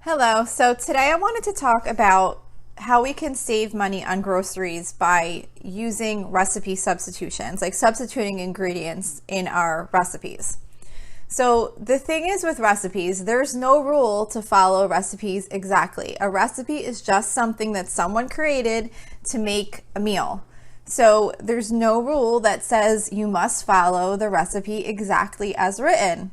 Hello, so today I wanted to talk about how we can save money on groceries by using recipe substitutions, like substituting ingredients in our recipes. So the thing is with recipes, there's no rule to follow recipes exactly. A recipe is just something that someone created to make a meal. So there's no rule that says you must follow the recipe exactly as written.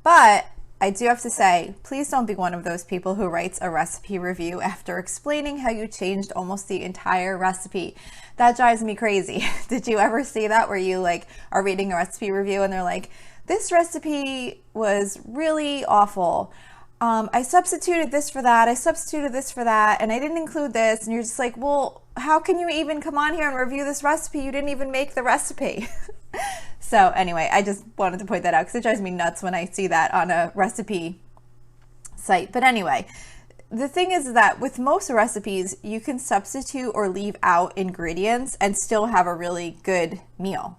But I do have to say, please don't be one of those people who writes a recipe review after explaining how you changed almost the entire recipe. That drives me crazy. Did you ever see that where you are reading a recipe review and they're like, this recipe was really awful. I substituted this for that. I substituted this for that. And I didn't include this. And you're just like, well, how can you even come on here and review this recipe? You didn't even make the recipe. So anyway, I just wanted to point that out because it drives me nuts when I see that on a recipe site. But anyway, the thing is that with most recipes, you can substitute or leave out ingredients and still have a really good meal.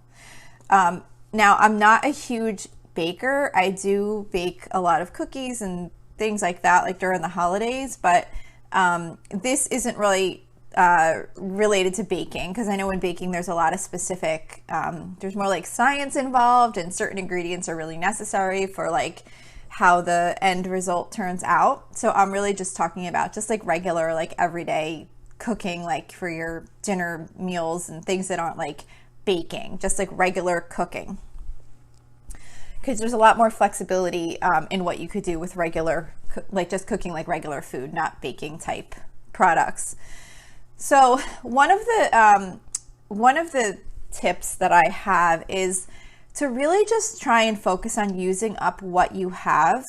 Now, I'm not a huge baker. I do bake a lot of cookies and things like that, like during the holidays, but this isn't really related to baking, because I know in baking there's a lot of specific, there's more like science involved, and certain ingredients are really necessary for like how the end result turns out. So I'm really just talking about just like regular, like everyday cooking, like for your dinner meals and things that aren't like baking, just like regular cooking. Because there's a lot more flexibility in what you could do with regular, like just cooking like regular food, not baking type products. So one of the tips that I have is to really just try and focus on using up what you have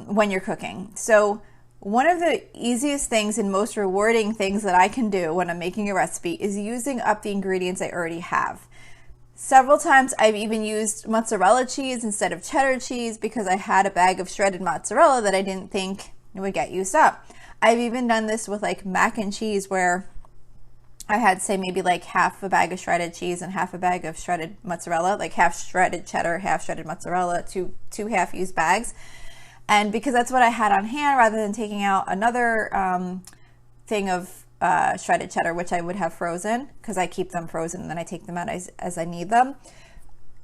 when you're cooking. So one of the easiest things and most rewarding things that I can do when I'm making a recipe is using up the ingredients I already have. Several times I've even used mozzarella cheese instead of cheddar cheese because I had a bag of shredded mozzarella that I didn't think would get used up. I've even done this with like mac and cheese, where I had, say, maybe like half a bag of shredded cheese and half a bag of shredded mozzarella, like half shredded cheddar, half shredded mozzarella, two half-used bags. And because that's what I had on hand, rather than taking out another thing of shredded cheddar, which I would have frozen, because I keep them frozen and then I take them out as I need them.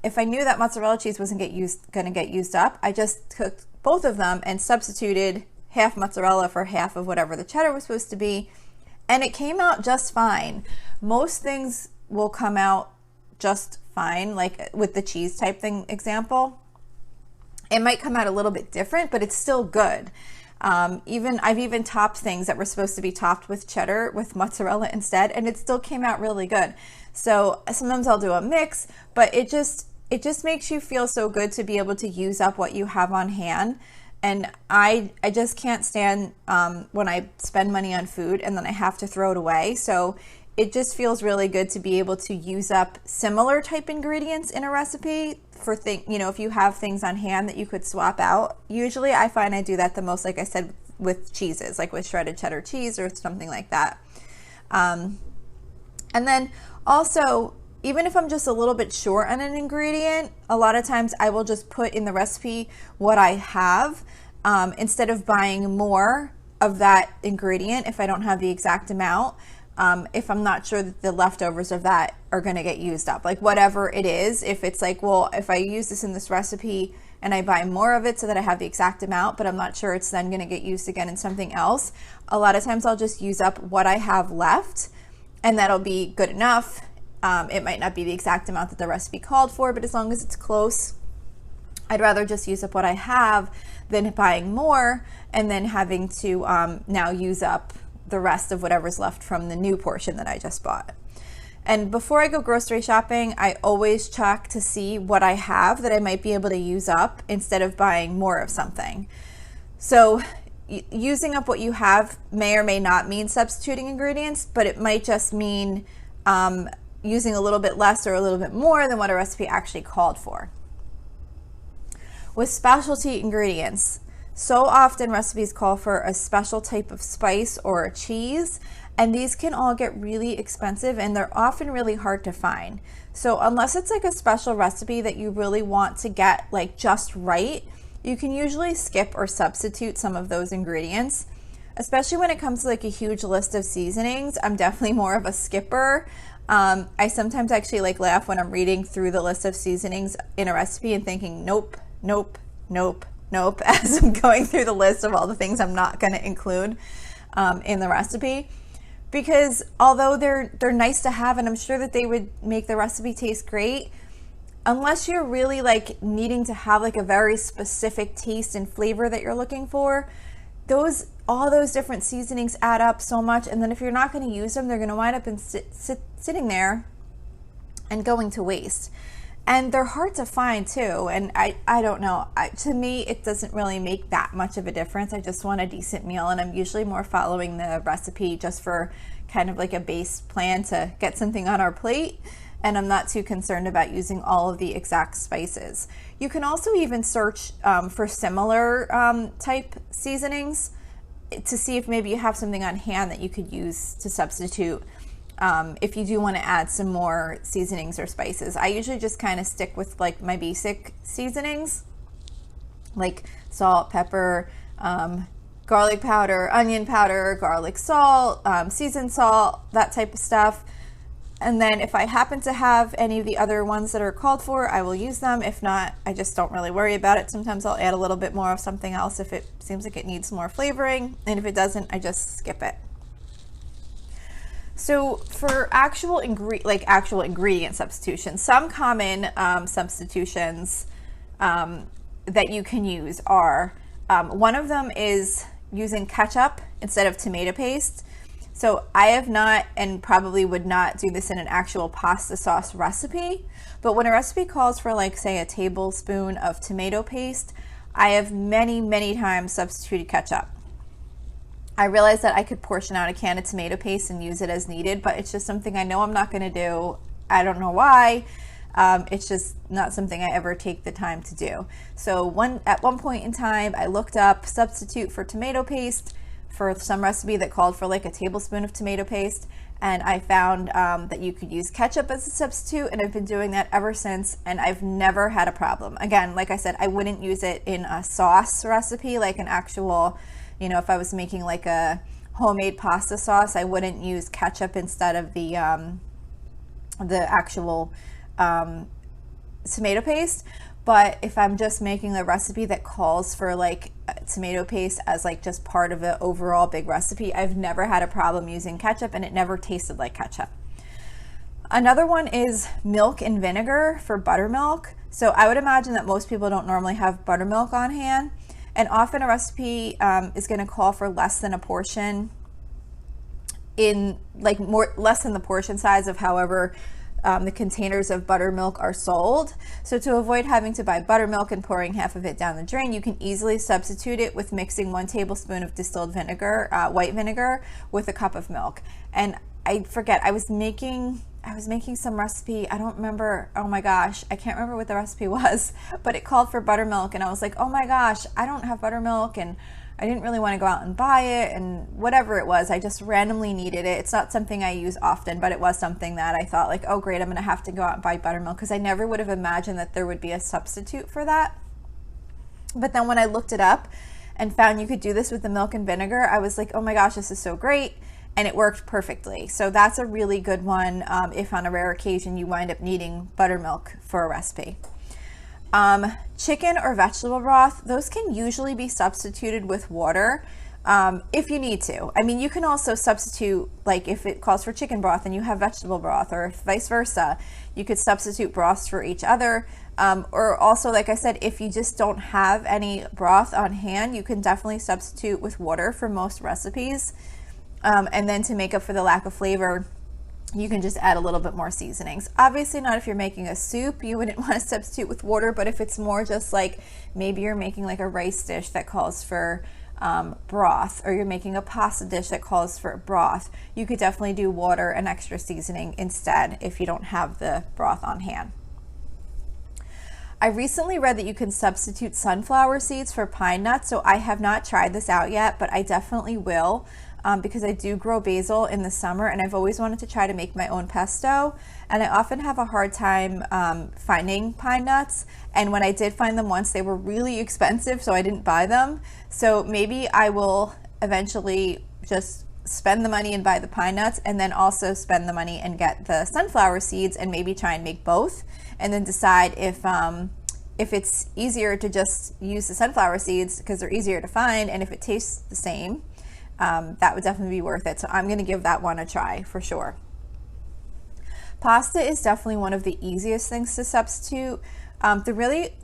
If I knew that mozzarella cheese wasn't going to get used up, I just cooked both of them and substituted half mozzarella for half of whatever the cheddar was supposed to be, and it came out just fine. Most things will come out just fine, like with the cheese type thing example. It might come out a little bit different, but it's still good. I've even topped things that were supposed to be topped with cheddar with mozzarella instead, and it still came out really good. So sometimes I'll do a mix, but it just makes you feel so good to be able to use up what you have on hand. And I just can't stand when I spend money on food and then I have to throw it away. So it just feels really good to be able to use up similar type ingredients in a recipe for if you have things on hand that you could swap out. Usually I find I do that the most, like I said, with cheeses, like with shredded cheddar cheese or something like that. And then also, even if I'm just a little bit short on an ingredient, a lot of times I will just put in the recipe what I have instead of buying more of that ingredient if I don't have the exact amount. If I'm not sure that the leftovers of that are going to get used up, like whatever it is, if it's like, well, if I use this in this recipe and I buy more of it so that I have the exact amount, but I'm not sure it's then going to get used again in something else, a lot of times I'll just use up what I have left, and that'll be good enough. It might not be the exact amount that the recipe called for, but as long as it's close, I'd rather just use up what I have than buying more and then having to now use up the rest of whatever's left from the new portion that I just bought. And before I go grocery shopping, I always check to see what I have that I might be able to use up instead of buying more of something. So using up what you have may or may not mean substituting ingredients, but it might just mean using a little bit less or a little bit more than what a recipe actually called for. With specialty ingredients, so often recipes call for a special type of spice or a cheese, and these can all get really expensive and they're often really hard to find. So unless it's like a special recipe that you really want to get like just right, you can usually skip or substitute some of those ingredients, especially when it comes to like a huge list of seasonings. I'm definitely more of a skipper. I sometimes actually like laugh when I'm reading through the list of seasonings in a recipe and thinking, nope, nope, nope, nope, as I'm going through the list of all the things I'm not going to include in the recipe. Because although they're nice to have, and I'm sure that they would make the recipe taste great, unless you're really like needing to have like a very specific taste and flavor that you're looking for, all those different seasonings add up so much. And then if you're not going to use them, they're going to wind up sitting there and going to waste. And they're hard to find too. And I don't know. To me, it doesn't really make that much of a difference. I just want a decent meal, and I'm usually more following the recipe just for kind of like a base plan to get something on our plate. And I'm not too concerned about using all of the exact spices. You can also even search for similar type seasonings to see if maybe you have something on hand that you could use to substitute if you do want to add some more seasonings or spices. I usually just kind of stick with like my basic seasonings, like salt, pepper, garlic powder, onion powder, garlic salt, seasoned salt, that type of stuff. And then if I happen to have any of the other ones that are called for, I will use them. If not, I just don't really worry about it. Sometimes I'll add a little bit more of something else if it seems like it needs more flavoring. And if it doesn't, I just skip it. So for actual ingredient substitutions, some common substitutions that you can use are, one of them is using ketchup instead of tomato paste. So I have not, and probably would not do this in an actual pasta sauce recipe, but when a recipe calls for like say a tablespoon of tomato paste, I have many times substituted ketchup. I realized that I could portion out a can of tomato paste and use it as needed, but it's just something I know I'm not going to do. I don't know why. It's just not something I ever take the time to do. So at one point in time, I looked up substitute for tomato paste for some recipe that called for like a tablespoon of tomato paste, and I found that you could use ketchup as a substitute, and I've been doing that ever since, and I've never had a problem. Again, like I said, I wouldn't use it in a sauce recipe, like an actual, if I was making like a homemade pasta sauce, I wouldn't use ketchup instead of the actual tomato paste. But if I'm just making a recipe that calls for like tomato paste as like just part of the overall big recipe, I've never had a problem using ketchup, and it never tasted like ketchup. Another one is milk and vinegar for buttermilk. So I would imagine that most people don't normally have buttermilk on hand, and often a recipe is going to call for less than a portion, less than the portion size of however the containers of buttermilk are sold. So to avoid having to buy buttermilk and pouring half of it down the drain, you can easily substitute it with mixing 1 tablespoon of distilled vinegar, white vinegar, with a cup of milk. And I forget, I was making some recipe, I don't remember, oh my gosh, I can't remember what the recipe was, but it called for buttermilk, and I was like, oh my gosh, I don't have buttermilk, and I didn't really want to go out and buy it, and whatever it was, I just randomly needed it. It's not something I use often, but it was something that I thought like, oh great, I'm going to have to go out and buy buttermilk, because I never would have imagined that there would be a substitute for that. But then when I looked it up and found you could do this with the milk and vinegar, I was like, oh my gosh, this is so great, and it worked perfectly. So that's a really good one if on a rare occasion you wind up needing buttermilk for a recipe. Chicken or vegetable broth, those can usually be substituted with water if you need to. I mean, you can also substitute, like if it calls for chicken broth and you have vegetable broth, or vice versa, you could substitute broths for each other. Or also, like I said, if you just don't have any broth on hand, you can definitely substitute with water for most recipes. And then to make up for the lack of flavor, you can just add a little bit more seasonings. Obviously not if you're making a soup, you wouldn't want to substitute with water, but if it's more just like maybe you're making like a rice dish that calls for broth, or you're making a pasta dish that calls for broth, you could definitely do water and extra seasoning instead if you don't have the broth on hand. I recently read that you can substitute sunflower seeds for pine nuts, so I have not tried this out yet, but I definitely will. because I do grow basil in the summer, and I've always wanted to try to make my own pesto, and I often have a hard time finding pine nuts, and when I did find them once, they were really expensive, so I didn't buy them. So maybe I will eventually just spend the money and buy the pine nuts, and then also spend the money and get the sunflower seeds, and maybe try and make both, and then decide if it's easier to just use the sunflower seeds because they're easier to find, and if it tastes the same, that would definitely be worth it. So I'm going to give that one a try for sure. Pasta is definitely one of the easiest things to substitute. The really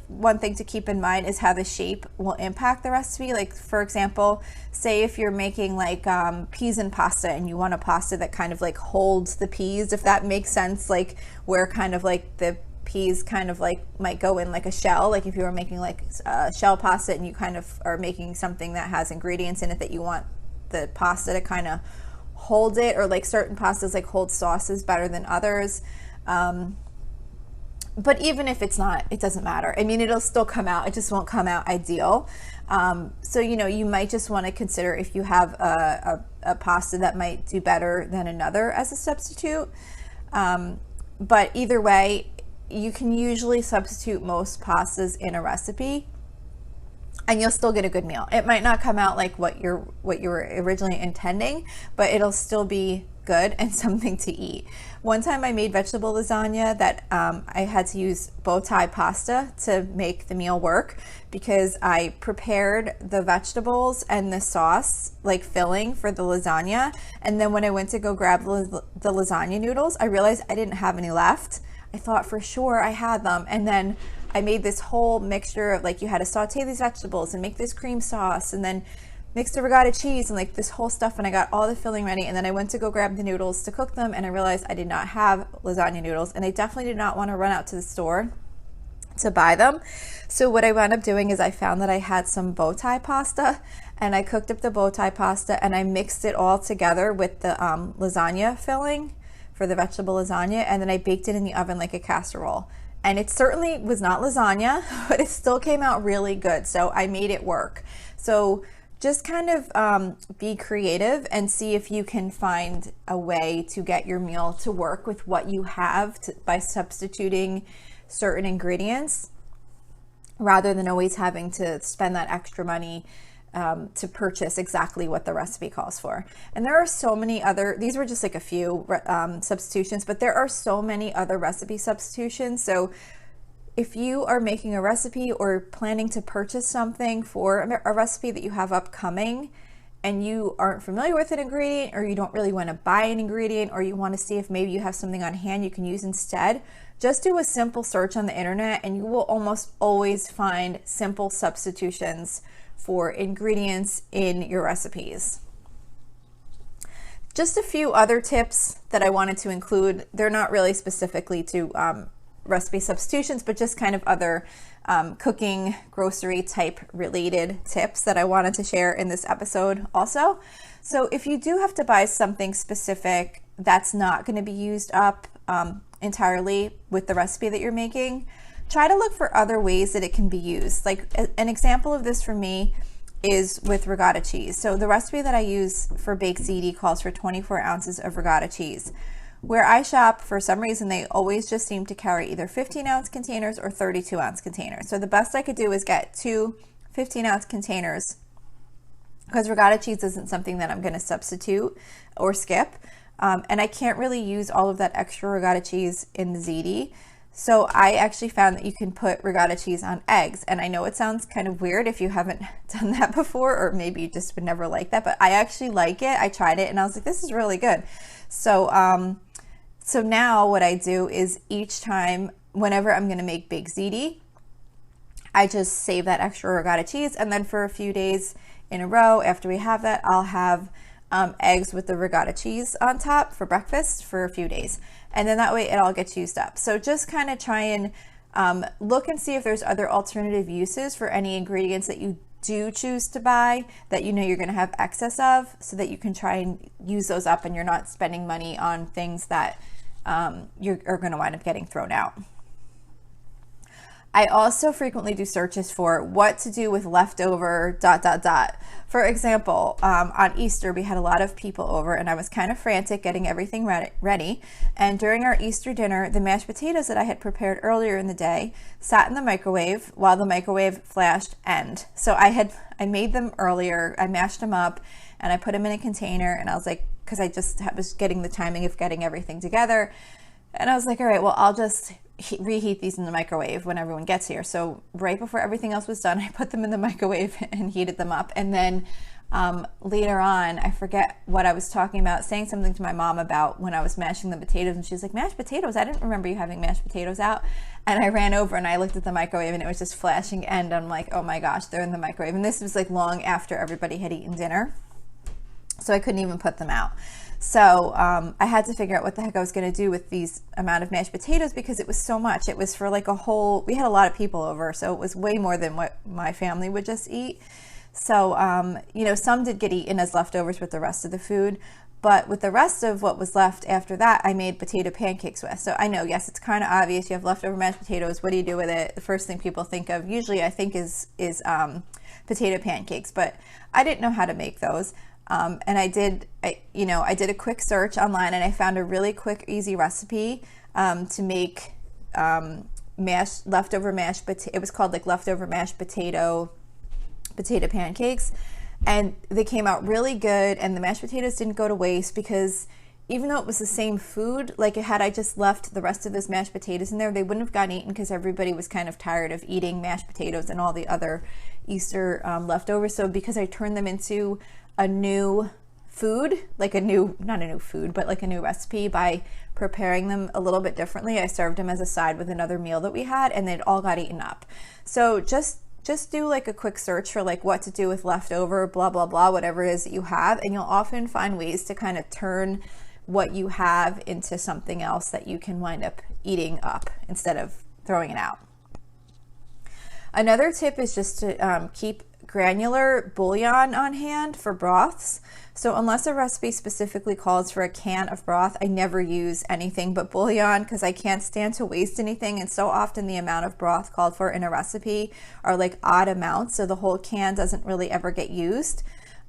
one thing to keep in mind is how the shape will impact the recipe. Like, for example, say if you're making like peas and pasta, and you want a pasta that kind of like holds the peas, if that makes sense, like where kind of like the peas kind of like might go in like a shell, like if you were making like shell pasta and you kind of are making something that has ingredients in it that you want the pasta to kind of hold it, or like certain pastas like hold sauces better than others. But even if it's not, it doesn't matter. I mean, it'll still come out, it just won't come out ideal. So, you know, you might just want to consider if you have a pasta that might do better than another as a substitute. But either way, you can usually substitute most pastas in a recipe, and you'll still get a good meal. It might not come out like what you were originally intending, but it'll still be good and something to eat. One time I made vegetable lasagna that I had to use bow tie pasta to make the meal work, because I prepared the vegetables and the sauce like filling for the lasagna, and then when I went to go grab the lasagna noodles, I realized I didn't have any left. I thought for sure I had them, and then I made this whole mixture of like, you had to saute these vegetables and make this cream sauce, and then mix the ricotta cheese and like this whole stuff, and I got all the filling ready, and then I went to go grab the noodles to cook them, and I realized I did not have lasagna noodles, and I definitely did not want to run out to the store to buy them. So what I wound up doing is I found that I had some bow tie pasta, and I cooked up the bow tie pasta, and I mixed it all together with the lasagna filling for the vegetable lasagna, and then I baked it in the oven like a casserole. And it certainly was not lasagna, but it still came out really good, so I made it work. So just kind of be creative and see if you can find a way to get your meal to work with what you have by substituting certain ingredients, rather than always having to spend that extra money to purchase exactly what the recipe calls for. And there are so many other, these were just like a few substitutions, but there are so many other recipe substitutions. So if you are making a recipe or planning to purchase something for a recipe that you have upcoming, and you aren't familiar with an ingredient, or you don't really want to buy an ingredient, or you want to see if maybe you have something on hand you can use instead, just do a simple search on the internet, and you will almost always find simple substitutions for ingredients in your recipes. Just a few other tips that I wanted to include. They're not really specifically to recipe substitutions, but just kind of other cooking, grocery type related tips that I wanted to share in this episode also. So if you do have to buy something specific that's not going to be used up entirely with the recipe that you're making, try to look for other ways that it can be used. Like an example of this for me is with ricotta cheese. So the recipe that I use for baked ziti calls for 24 ounces of ricotta cheese. Where I shop, for some reason, they always just seem to carry either 15-ounce containers or 32-ounce containers. So the best I could do is get two 15-ounce containers, because ricotta cheese isn't something that I'm going to substitute or skip. And I can't really use all of that extra ricotta cheese in the ziti. So I actually found that you can put ricotta cheese on eggs. And I know it sounds kind of weird if you haven't done that before, or maybe you just would never like that, but I actually like it. I tried it and I was like, this is really good. So, so now what I do is each time, whenever I'm going to make baked ziti, I just save that extra ricotta cheese. And then for a few days in a row, after we have that, I'll have eggs with the ricotta cheese on top for breakfast for a few days. And then that way it all gets used up. So just kind of try and look and see if there's other alternative uses for any ingredients that you do choose to buy that you know you're going to have excess of, so that you can try and use those up and you're not spending money on things that you're going to wind up getting thrown out. I also frequently do searches for what to do with leftover ... For example, on Easter, we had a lot of people over and I was kind of frantic getting everything ready. And during our Easter dinner, the mashed potatoes that I had prepared earlier in the day sat in the microwave while the microwave flashed end. So I made them earlier, I mashed them up and I put them in a container, and I was like, because I just was getting the timing of getting everything together. And I was like, all right, well, I'll just reheat these in the microwave when everyone gets here. So right before everything else was done, I put them in the microwave and heated them up. And then later on, I forget what I was talking about, saying something to my mom about when I was mashing the potatoes. And she was like, mashed potatoes? I didn't remember you having mashed potatoes out. And I ran over and I looked at the microwave and it was just flashing end. I'm like, oh my gosh, they're in the microwave. And this was like long after everybody had eaten dinner. So I couldn't even put them out. So I had to figure out what the heck I was going to do with these amount of mashed potatoes, because it was so much. It was for like we had a lot of people over, so it was way more than what my family would just eat. So, some did get eaten as leftovers with the rest of the food, but with the rest of what was left after that, I made potato pancakes with. So I know, yes, it's kind of obvious. You have leftover mashed potatoes. What do you do with it? The first thing people think of, usually I think is potato pancakes, but I didn't know how to make those. And I did a quick search online and I found a really quick, easy recipe to make leftover mashed potato. It was called like leftover mashed potato pancakes, and they came out really good. And the mashed potatoes didn't go to waste, because even though it was the same food, like had I just left the rest of those mashed potatoes in there, they wouldn't have gotten eaten, because everybody was kind of tired of eating mashed potatoes and all the other Easter leftovers. So because I turned them into a new food, like not a new food, but like a new recipe, by preparing them a little bit differently, I served them as a side with another meal that we had, and it all got eaten up. So just do like a quick search for like what to do with leftover, blah, blah, blah, whatever it is that you have. And you'll often find ways to kind of turn what you have into something else that you can wind up eating up instead of throwing it out. Another tip is just to keep granular bouillon on hand for broths. So unless a recipe specifically calls for a can of broth, I never use anything but bouillon, because I can't stand to waste anything. And so often the amount of broth called for in a recipe are like odd amounts, so the whole can doesn't really ever get used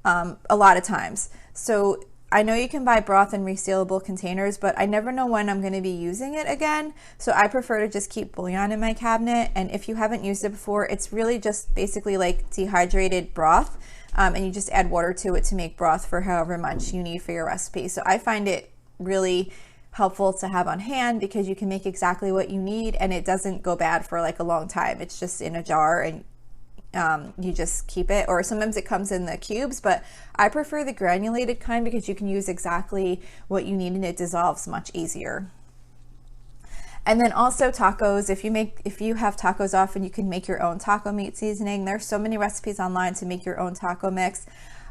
a lot of times. So I know you can buy broth in resealable containers, but I never know when I'm going to be using it again. So I prefer to just keep bouillon in my cabinet. And if you haven't used it before, it's really just basically like dehydrated broth. And you just add water to it to make broth for however much you need for your recipe. So I find it really helpful to have on hand, because you can make exactly what you need and it doesn't go bad for like a long time. It's just in a jar and you just keep it, or sometimes it comes in the cubes, but I prefer the granulated kind because you can use exactly what you need and it dissolves much easier. And then also tacos, if you have tacos often, you can make your own taco meat seasoning. There's so many recipes online to make your own taco mix.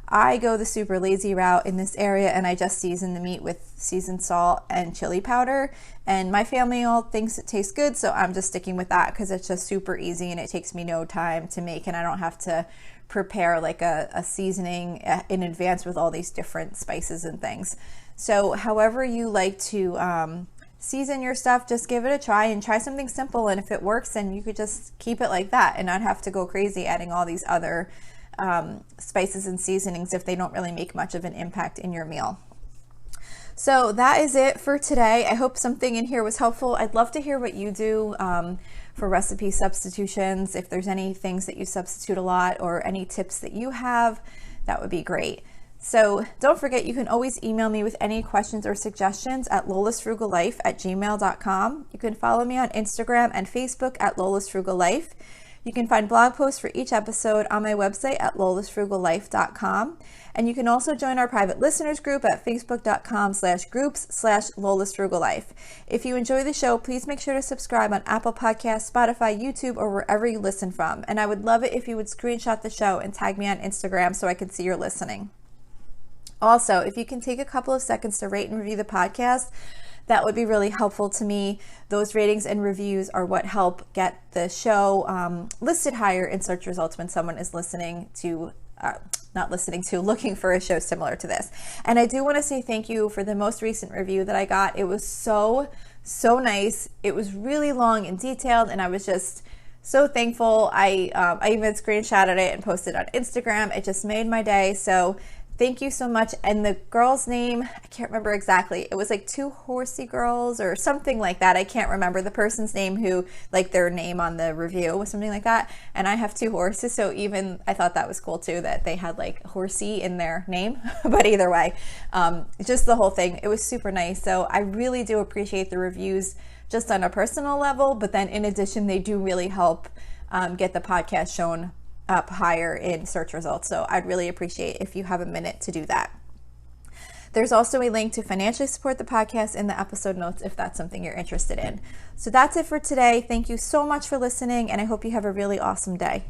I go the super lazy route in this area and I just season the meat with seasoned salt and chili powder. And my family all thinks it tastes good, so I'm just sticking with that because it's just super easy and it takes me no time to make, and I don't have to prepare like a seasoning in advance with all these different spices and things. So however you like to season your stuff, just give it a try and try something simple, and if it works then you could just keep it like that and not have to go crazy adding all these other spices and seasonings if they don't really make much of an impact in your meal. So that is it for today. I hope something in here was helpful. I'd love to hear what you do for recipe substitutions. If there's any things that you substitute a lot or any tips that you have, that would be great. So don't forget, you can always email me with any questions or suggestions at lolasfrugallife@gmail.com. You can follow me on Instagram and Facebook at lolasfrugallife. You can find blog posts for each episode on my website at lolasfrugallife.com. And you can also join our private listeners group at facebook.com/groups/lolasfrugallife. If you enjoy the show, please make sure to subscribe on Apple Podcasts, Spotify, YouTube, or wherever you listen from. And I would love it if you would screenshot the show and tag me on Instagram so I can see you're listening. Also, if you can take a couple of seconds to rate and review the podcast, that would be really helpful to me. Those ratings and reviews are what help get the show listed higher in search results when someone is looking for a show similar to this. And I do want to say thank you for the most recent review that I got. It was so nice. It was really long and detailed, and I was just so thankful. I even screenshotted it and posted on Instagram. It just made my day. So thank you so much. And the girl's name, I can't remember exactly. It was like Two Horsey Girls or something like that. I can't remember the person's name who, like their name on the review was something like that. And I have two horses. So even I thought that was cool too, that they had like horsey in their name. But either way, just the whole thing, it was super nice. So I really do appreciate the reviews just on a personal level. But then in addition, they do really help get the podcast shown up higher in search results. So I'd really appreciate if you have a minute to do that. There's also a link to financially support the podcast in the episode notes if that's something you're interested in. So that's it for today. Thank you so much for listening, and I hope you have a really awesome day.